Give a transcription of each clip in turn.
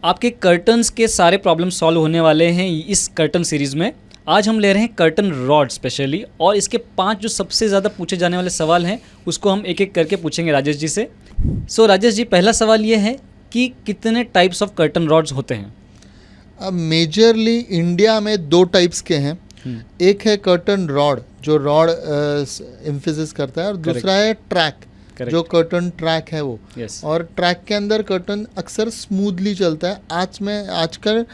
आपके कर्टन्स के सारे प्रॉब्लम सॉल्व होने वाले हैं इस कर्टन सीरीज़ में। आज हम ले रहे हैं कर्टन रॉड स्पेशली, और इसके 5 जो सबसे ज़्यादा पूछे जाने वाले सवाल हैं उसको हम एक एक करके पूछेंगे राजेश जी से। सो राजेश जी, पहला सवाल ये है कि कितने टाइप्स ऑफ कर्टन रॉड्स होते हैं? अब मेजरली इंडिया में 2 टाइप्स के हैं। एक है कर्टन रॉड जो रॉड एम्फेसिस करता है, और दूसरा है ट्रैक जो कर्टन ट्रैक है वो। और ट्रैक के अंदर कर्टन अक्सर स्मूथली चलता है। आजकल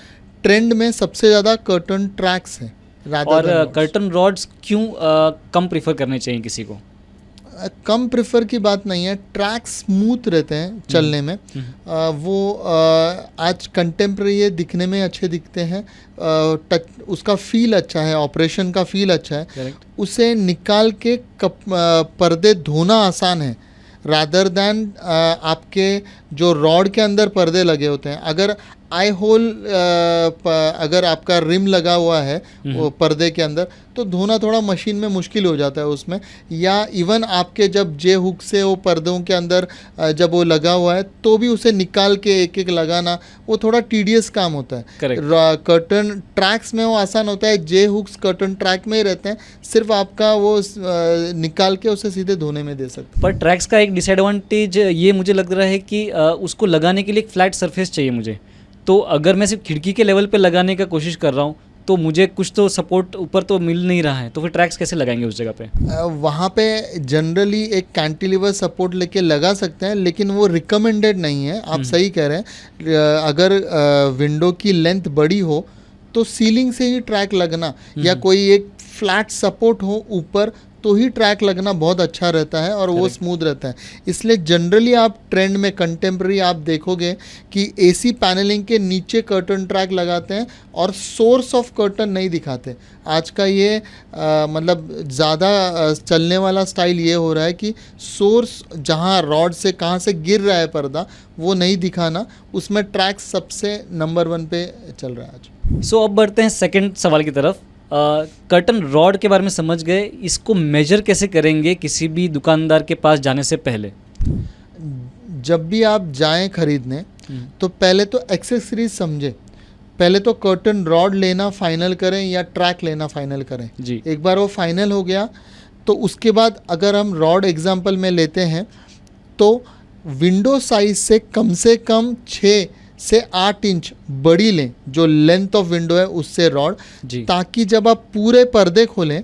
ट्रेंड में सबसे ज़्यादा कर्टन ट्रैक्स हैं। और कर्टन रॉड्स क्यों कम प्रीफर करने चाहिए किसी को? कम प्रेफर की बात नहीं है, ट्रैक स्मूथ रहते हैं चलने में। वो आज कंटेम्प्रेरी दिखने में अच्छे दिखते हैं, टच उसका फील अच्छा है, ऑपरेशन का फील अच्छा है। Correct. उसे निकाल के पर्दे धोना आसान है रादर दैन आपके जो रॉड के अंदर पर्दे लगे होते हैं। अगर आई होल अगर आपका रिम लगा हुआ है वो पर्दे के अंदर, तो धोना थोड़ा मशीन में मुश्किल हो जाता है उसमें। या इवन आपके जब जे हुक से वो पर्दों के अंदर जब वो लगा हुआ है तो भी उसे निकाल के एक एक लगाना वो थोड़ा टीडियस काम होता है। कर्टन ट्रैक्स में वो आसान होता है, जे हुक्स कर्टन ट्रैक में ही रहते हैं, सिर्फ आपका वो निकाल के उसे सीधे धोने में दे सकते हैं। पर ट्रैक्स का एक डिसएडवांटेज ये मुझे लग रहा है कि उसको लगाने के लिए एक फ्लैट सरफेस चाहिए मुझे। तो अगर मैं सिर्फ खिड़की के लेवल पे लगाने का कोशिश कर रहा हूँ तो मुझे कुछ तो सपोर्ट ऊपर तो मिल नहीं रहा है, तो फिर ट्रैक्स कैसे लगाएंगे उस जगह पे? वहाँ पे जनरली एक कैंटिलीवर सपोर्ट लेके लगा सकते हैं, लेकिन वो रिकमेंडेड नहीं है। आप सही कह रहे हैं। अगर विंडो की लेंथ बड़ी हो तो सीलिंग से ही ट्रैक लगना, या कोई एक फ्लैट सपोर्ट हो ऊपर, तो ही ट्रैक लगना बहुत अच्छा रहता है और वो स्मूथ रहता है। इसलिए जनरली आप ट्रेंड में कंटेम्प्रेरी आप देखोगे कि एसी पैनलिंग के नीचे कर्टन ट्रैक लगाते हैं और सोर्स ऑफ कर्टन नहीं दिखाते। आज का ये मतलब ज़्यादा चलने वाला स्टाइल ये हो रहा है कि सोर्स जहाँ रॉड से कहाँ से गिर रहा है पर्दा वो नहीं दिखाना, उसमें ट्रैक सबसे नंबर 1 पे चल रहा है आज। सो अब बढ़ते हैं सेकंड सवाल की तरफ। कर्टन रॉड के बारे में समझ गए, इसको मेजर कैसे करेंगे किसी भी दुकानदार के पास जाने से पहले? जब भी आप जाएं खरीदने तो पहले तो एक्सेसरीज समझे। पहले तो कर्टन रॉड लेना फाइनल करें या ट्रैक लेना फाइनल करें जी। एक बार वो फाइनल हो गया तो उसके बाद अगर हम रॉड एग्जांपल में लेते हैं तो विंडो साइज से कम 6 से 8 इंच बड़ी लें, जो लेंथ ऑफ विंडो है उससे रॉड, ताकि जब आप पूरे पर्दे खोलें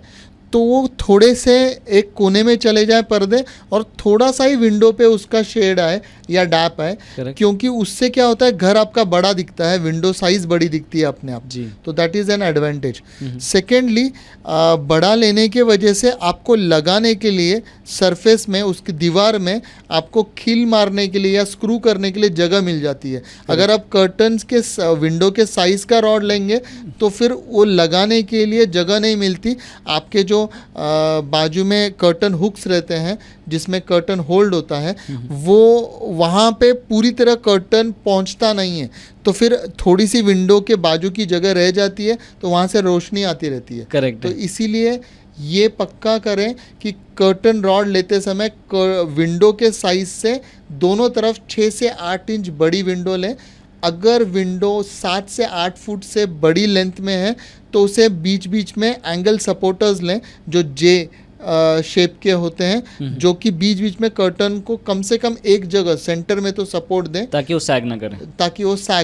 तो वो थोड़े से एक कोने में चले जाए पर्दे और थोड़ा सा ही विंडो पे उसका शेड आए या डैप आए। क्योंकि उससे क्या होता है, घर आपका बड़ा दिखता है, विंडो साइज बड़ी दिखती है अपने आप, तो that is an advantage. Secondly, बड़ा लेने के वजह से आपको लगाने के लिए सरफेस में, उसकी दीवार में आपको खील मारने के लिए या स्क्रू करने के लिए जगह मिल जाती है। अगर आप कर्टन्स के विंडो के साइज़ का रॉड लेंगे तो फिर वो लगाने के लिए जगह नहीं मिलती। आपके जो बाजू में कर्टन हुक्स रहते हैं जिसमें कर्टन होल्ड होता है, वो वहाँ पे पूरी तरह कर्टन पहुँचता नहीं है, तो फिर थोड़ी सी विंडो के बाजू की जगह रह जाती है, तो वहाँ से रोशनी आती रहती है। करेक्ट। तो इसीलिए ये पक्का करें कि कर्टन रॉड लेते समय विंडो के साइज से दोनों तरफ 6 से 8 इंच बड़ी विंडो लें। अगर विंडो 7 से 8 फुट से बड़ी लेंथ में है तो उसे बीच बीच में एंगल सपोर्टर्स लें जो जे शेप के होते हैं, जो कि बीच बीच में कर्टन को कम से कम एक जगह सेंटर में तो सपोर्ट दें ताकि वो सैग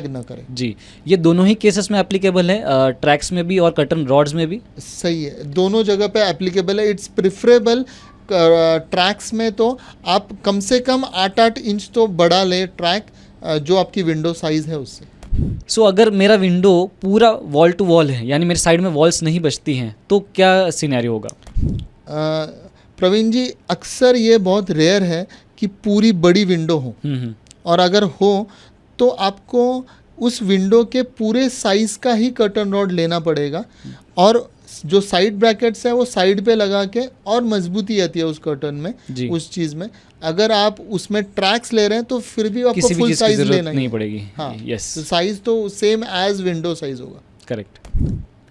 ना करे। जी, ये दोनों ही केसेस में एप्लीकेबल है, ट्रैक्स में भी और कर्टन रॉड्स में भी। सही है, दोनों जगह पे एप्लीकेबल है। इट्स प्रिफरेबल ट्रैक्स में तो आप कम से कम 8 इंच तो बड़ा लें ट्रैक, जो आपकी विंडो साइज़ है उससे। सो अगर मेरा विंडो पूरा वॉल टू वॉल है, यानी मेरे साइड में वॉल्स नहीं बचती हैं, तो क्या सिनेरियो होगा? प्रवीण जी, अक्सर ये बहुत रेयर है कि पूरी बड़ी विंडो हो, और अगर हो तो आपको उस विंडो के पूरे साइज़ का ही कर्टन रॉड लेना पड़ेगा, और जो साइड ब्रैकेट्स है वो साइड पे लगा के और मजबूती आती है उस कर्टन में, उस चीज़ में। अगर आप उसमें ट्रैक्स ले रहे हैं तो फिर भी आपको फुल साइज लेना नहीं पड़ेगी। हाँ, यस, तो साइज तो सेम एज विंडो साइज होगा। करेक्ट।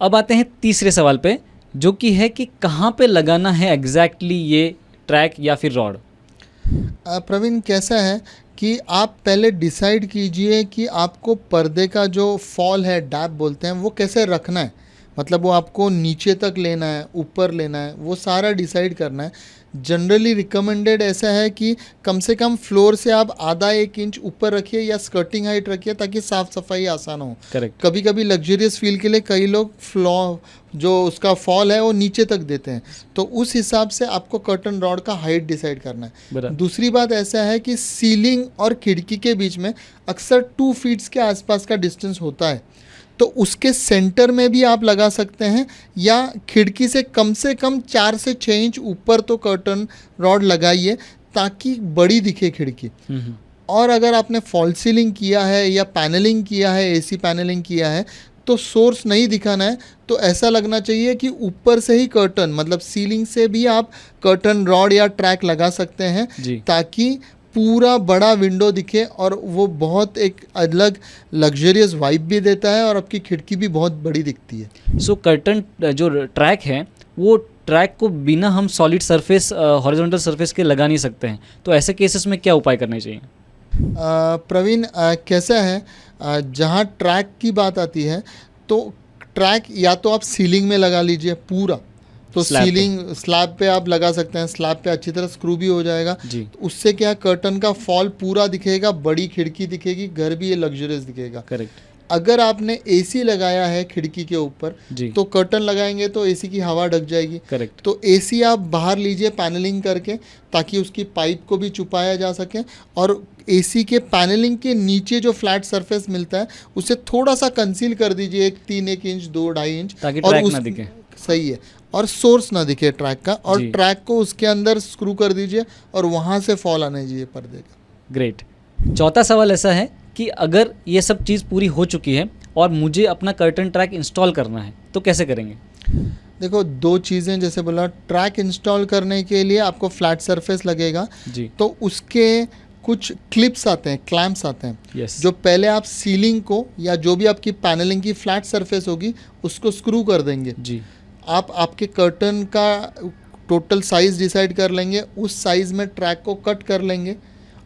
अब आते हैं तीसरे सवाल पे, जो कि है कि कहाँ पे लगाना है एग्जैक्टली ये ट्रैक या फिर रॉड? प्रवीण, कैसा है कि आप पहले डिसाइड कीजिए कि आपको पर्दे का जो फॉल है, डैप बोलते हैं, वो कैसे रखना है। मतलब वो आपको नीचे तक लेना है, ऊपर लेना है, वो सारा डिसाइड करना है। जनरली रिकमेंडेड ऐसा है कि कम से कम फ्लोर से आप आधा 1 इंच ऊपर रखिए या स्कर्टिंग हाइट रखिए, ताकि साफ़ सफाई आसान हो। करेक्ट। कभी कभी लग्जरियस फील के लिए कई लोग फ्लोर जो उसका फॉल है वो नीचे तक देते हैं, तो उस हिसाब से आपको कर्टन रॉड का हाइट डिसाइड करना है। बराबर। दूसरी बात ऐसा है कि सीलिंग और खिड़की के बीच में अक्सर 2 फीट्स के आसपास का डिस्टेंस होता है, तो उसके सेंटर में भी आप लगा सकते हैं, या खिड़की से कम 4 से 6 इंच ऊपर तो कर्टन रॉड लगाइए, ताकि बड़ी दिखे खिड़की। और अगर आपने फॉल सीलिंग किया है या पैनलिंग किया है, एसी पैनलिंग किया है, तो सोर्स नहीं दिखाना है, तो ऐसा लगना चाहिए कि ऊपर से ही कर्टन, मतलब सीलिंग से भी आप कर्टन रॉड या ट्रैक लगा सकते हैं, जी। ताकि पूरा बड़ा विंडो दिखे, और वो बहुत एक अलग लग्जरियस वाइब भी देता है, और आपकी खिड़की भी बहुत बड़ी दिखती है। सो कर्टन जो ट्रैक है, वो ट्रैक को बिना हम सॉलिड सरफेस, हॉरिजॉन्टल सरफेस के लगा नहीं सकते हैं, तो ऐसे केसेस में क्या उपाय करने चाहिए? प्रवीण, कैसा है, जहाँ ट्रैक की बात आती है, तो ट्रैक या तो आप सीलिंग में लगा लीजिए पूरा, तो स्लैब पे। सीलिंग स्लैब पे आप लगा सकते हैं, स्लैब पे अच्छी तरह स्क्रू भी हो जाएगा। जी। उससे क्या, कर्टन का फॉल पूरा दिखेगा, बड़ी खिड़की दिखेगी, घर भी ये लग्जरियस दिखेगा। करेक्ट। अगर आपने एसी लगाया है खिड़की के ऊपर, जी। तो कर्टन लगाएंगे तो एसी की हवा ढक जाएगी। करेक्ट। तो एसी आप बाहर लीजिए पैनलिंग करके, ताकि उसकी पाइप को भी छुपाया जा सके, और एसी के पैनलिंग के नीचे जो फ्लैट सरफेस मिलता है उसे थोड़ा सा कंसील कर दीजिए, 1 इंच 2-2.5 इंच, ताकि और ट्रैक उस ना दिखे। सही है, और सोर्स ना दिखे ट्रैक का, और जी। ट्रैक को उसके अंदर स्क्रू कर दीजिए, और वहाँ से फॉल आना चाहिए पर्दे का। ग्रेट। चौथा सवाल ऐसा है कि अगर ये सब चीज़ पूरी हो चुकी है और मुझे अपना कर्टन ट्रैक इंस्टॉल करना है, तो कैसे करेंगे? देखो, 2 चीज़ें, जैसे बोला, ट्रैक इंस्टॉल करने के लिए आपको फ्लैट सरफेस लगेगा, जी। तो उसके कुछ क्लिप्स आते हैं, क्लैंप्स आते हैं, यस। जो पहले आप सीलिंग को या जो भी आपकी पैनलिंग की फ्लैट सरफेस होगी उसको स्क्रू कर देंगे। जी। आप आपके कर्टन का टोटल साइज़ डिसाइड कर लेंगे, उस साइज़ में ट्रैक को कट कर लेंगे,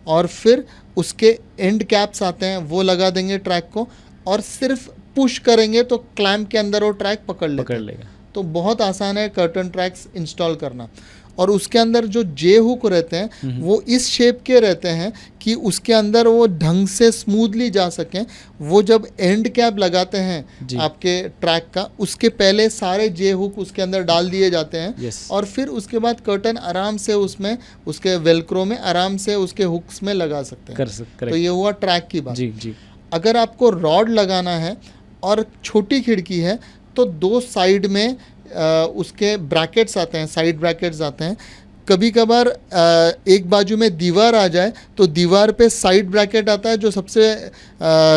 और फिर उसके एंड कैप्स आते हैं, वो लगा देंगे ट्रैक को, और सिर्फ पुश करेंगे तो क्लैंप के अंदर वो ट्रैक पकड़ लेगा। तो बहुत आसान है कर्टन ट्रैक्स इंस्टॉल करना। और उसके अंदर जो जे हुक रहते हैं वो इस शेप के रहते हैं कि उसके अंदर वो ढंग से स्मूथली जा सकें। वो जब एंड कैप लगाते हैं आपके ट्रैक का, उसके पहले सारे जे हुक उसके अंदर डाल दिए जाते हैं, और फिर उसके बाद कर्टन आराम से उसमें, उसके वेलक्रो में आराम से उसके हुक्स में लगा सकते हैं। तो ये हुआ ट्रैक की बात। जी। अगर आपको रॉड लगाना है और छोटी खिड़की है, तो 2 साइड में उसके ब्रैकेट्स आते हैं, साइड ब्रैकेट्स आते हैं। कभी कभार एक बाजू में दीवार आ जाए तो दीवार पे साइड ब्रैकेट आता है, जो सबसे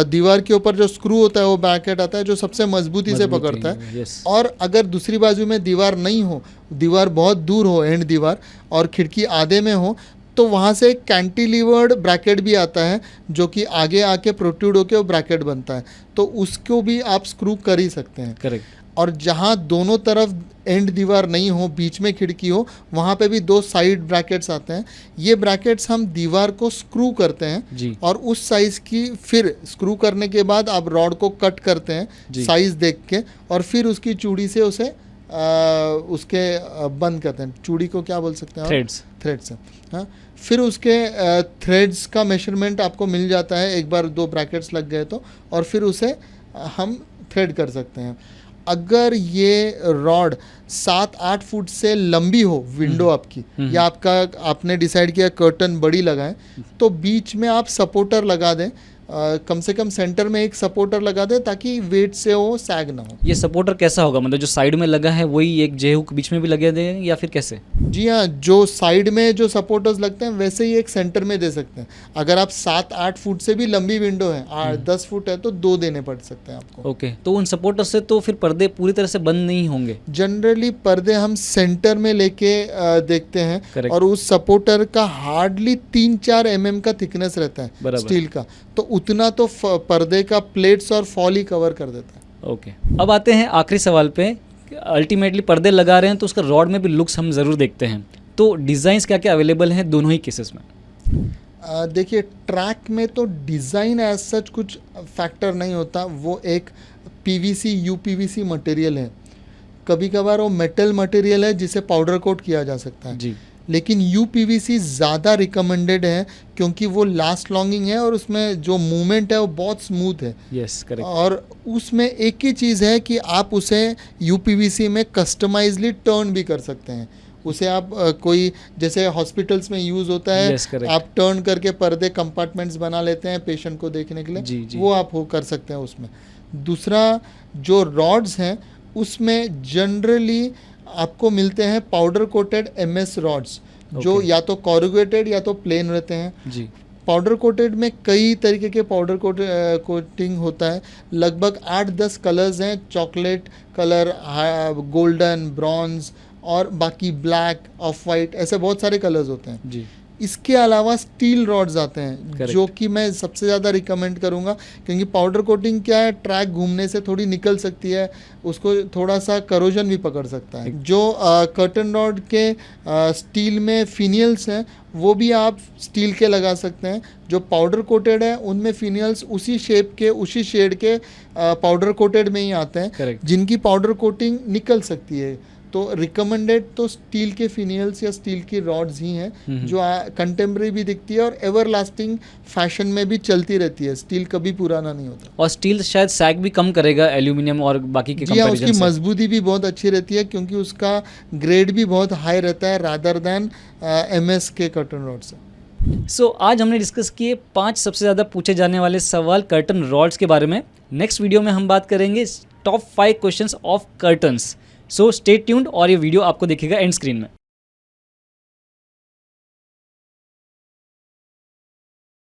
दीवार के ऊपर जो स्क्रू होता है वो ब्रैकेट आता है, जो सबसे मजबूती से पकड़ता है। और अगर दूसरी बाजू में दीवार नहीं हो, दीवार बहुत दूर हो, एंड दीवार, और खिड़की आधे में हो, तो वहाँ से एक कैंटिलीवर्ड ब्रैकेट भी आता है, जो कि आगे आके प्रोट्रूड होके वो ब्रैकेट बनता है, तो उसको भी आप स्क्रू कर ही सकते हैं। करेक्ट। और जहाँ दोनों तरफ एंड दीवार नहीं हो, बीच में खिड़की हो, वहाँ पे भी 2 साइड ब्रैकेट्स आते हैं। ये ब्रैकेट्स हम दीवार को स्क्रू करते हैं जी। और उस साइज़ की, फिर स्क्रू करने के बाद आप रॉड को कट करते हैं साइज़ देख के, और फिर उसकी चूड़ी से उसे उसके बंद करते हैं। चूड़ी को क्या बोल सकते हैं? थ्रेड्स से। हाँ, फिर उसके थ्रेड्स का मेजरमेंट आपको मिल जाता है, एक बार 2 ब्रैकेट्स लग गए तो, और फिर उसे हम थ्रेड कर सकते हैं। अगर ये रॉड 7-8 फुट से लंबी हो विंडो आपकी, या आपने डिसाइड किया कर्टन बड़ी लगाएं, तो बीच में आप सपोर्टर लगा दें, कम से कम सेंटर में एक सपोर्टर लगा दें, ताकि वेट से वो सैग ना हो। ये सपोर्टर कैसा होगा? मतलब जो साइड में लगा है वही एक जे हुक बीच में भी लगे दें, या फिर कैसे? जी हाँ, जो साइड में जो सपोर्टर्स लगते हैं वैसे ही एक सेंटर में दे सकते हैं। अगर आप 7-8 फुट से भी लंबी विंडो है, 10 फुट है, तो 2 देने पड़ सकते हैं आपको। ओके, तो उन सपोर्टर से तो फिर पर्दे पूरी तरह से बंद नहीं होंगे? जनरली पर्दे हम सेंटर में लेके देखते हैं। Correct. और उस सपोर्टर का हार्डली 3-4 mm का थिकनेस रहता है स्टील का, तो उतना तो पर्दे का प्लेट्स और फॉल ही कवर कर देता है। ओके, अब आते हैं आखिरी सवाल पे। अल्टीमेटली पर्दे लगा रहे हैं तो उसका रॉड में भी लुक्स हम ज़रूर देखते हैं, तो डिज़ाइंस क्या क्या अवेलेबल हैं दोनों ही केसेस में? देखिए ट्रैक में तो डिज़ाइन एज सच कुछ फैक्टर नहीं होता, वो एक पीवीसी यूपीवीसी मटेरियल है। कभी कभार वो मेटल मटेरियल है जिसे पाउडर कोट किया जा सकता है जी लेकिन यूपीवीसी ज़्यादा रिकमेंडेड है क्योंकि वो लास्ट लॉन्गिंग है और उसमें जो मूवमेंट है वो बहुत स्मूथ है। Yes correct. और उसमें एक ही चीज़ है कि आप उसे यूपीवीसी में कस्टमाइजली टर्न भी कर सकते हैं। उसे आप कोई जैसे हॉस्पिटल्स में यूज़ होता है, Yes, correct. आप टर्न करके पर्दे कंपार्टमेंट्स बना लेते हैं पेशेंट को देखने के लिए, जी, जी। वो आप हो कर सकते हैं उसमें। दूसरा जो रॉड्स हैं उसमें जनरली आपको मिलते हैं पाउडर कोटेड एमएस रॉड्स जो Okay. या तो कॉरुगेटेड या तो प्लेन रहते हैं। जी पाउडर कोटेड में कई तरीके के पाउडर कोटिंग होता है, लगभग 8-10 कलर्स हैं, चॉकलेट कलर, गोल्डन, ब्रॉन्ज और बाकी ब्लैक, ऑफ वाइट, ऐसे बहुत सारे कलर्स होते हैं। जी इसके अलावा स्टील रॉड्स आते हैं Correct. जो कि मैं सबसे ज़्यादा रिकमेंड करूँगा क्योंकि पाउडर कोटिंग क्या है, ट्रैक घूमने से थोड़ी निकल सकती है, उसको थोड़ा सा करोजन भी पकड़ सकता है। जो कर्टन रॉड के स्टील में फिनियल्स हैं वो भी आप स्टील के लगा सकते हैं। जो पाउडर कोटेड है उनमें फिनियल्स उसी शेप के उसी शेड के पाउडर कोटेड में ही आते हैं Correct. जिनकी पाउडर कोटिंग निकल सकती है। तो रिकमेंडेड तो स्टील के फिनियल्स या स्टील की रॉड्स ही हैं जो कंटेम्प्रेरी भी दिखती है और एवर लास्टिंग फैशन में भी चलती रहती है। स्टील कभी पुराना नहीं होता। और स्टील शायद सैग भी कम करेगा एल्यूमिनियम और बाकी के जी हाँ, कंपैरिजन उसकी से। मजबूती भी बहुत अच्छी रहती है क्योंकि उसका ग्रेड भी बहुत हाई रहता है रादर दैन एमएस के कर्टन रॉड से। सो आज हमने डिस्कस किए 5 सबसे ज़्यादा पूछे जाने वाले सवाल कर्टन रॉड्स के बारे में। नेक्स्ट वीडियो में हम बात करेंगे top 5 questions of curtains. So stay tuned और ये वीडियो आपको दिखेगा एंड स्क्रीन में।